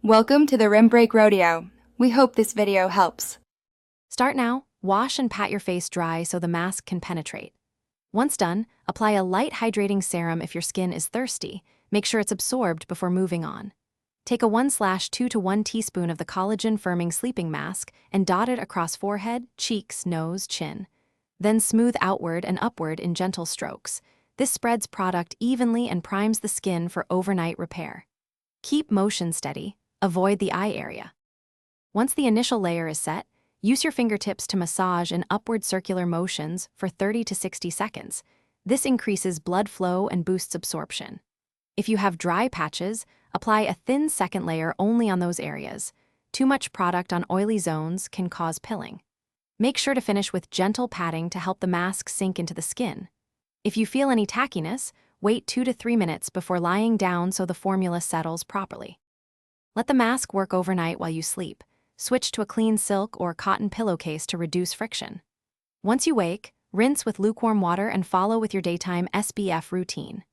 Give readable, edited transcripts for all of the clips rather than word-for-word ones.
Welcome to the Rim Break Rodeo. We hope this video helps. Start now, wash and pat your face dry so the mask can penetrate. Once done, apply a light hydrating serum if your skin is thirsty. Make sure it's absorbed before moving on. Take a 1/2 to 1 teaspoon of the Collagen Firming Sleeping Mask and dot it across forehead, cheeks, nose, chin. Then smooth outward and upward in gentle strokes. This spreads product evenly and primes the skin for overnight repair. Keep motion steady. Avoid the eye area. Once the initial layer is set, use your fingertips to massage in upward circular motions for 30 to 60 seconds. This increases blood flow and boosts absorption. If you have dry patches, apply a thin second layer only on those areas. Too much product on oily zones can cause pilling. Make sure to finish with gentle patting to help the mask sink into the skin. If you feel any tackiness, wait 2 to 3 minutes before lying down so the formula settles properly. Let the mask work overnight while you sleep. Switch to a clean silk or cotton pillowcase to reduce friction. Once you wake, rinse with lukewarm water and follow with your daytime SPF routine.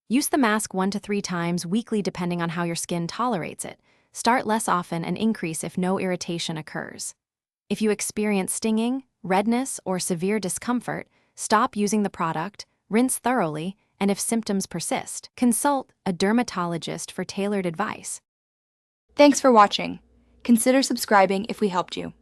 Use the mask 1 to 3 times weekly depending on how your skin tolerates it. Start less often and increase if no irritation occurs. If you experience stinging, redness, or severe discomfort, stop using the product, rinse thoroughly, and if symptoms persist, consult a dermatologist for tailored advice. Thanks for watching. Consider subscribing if we helped you.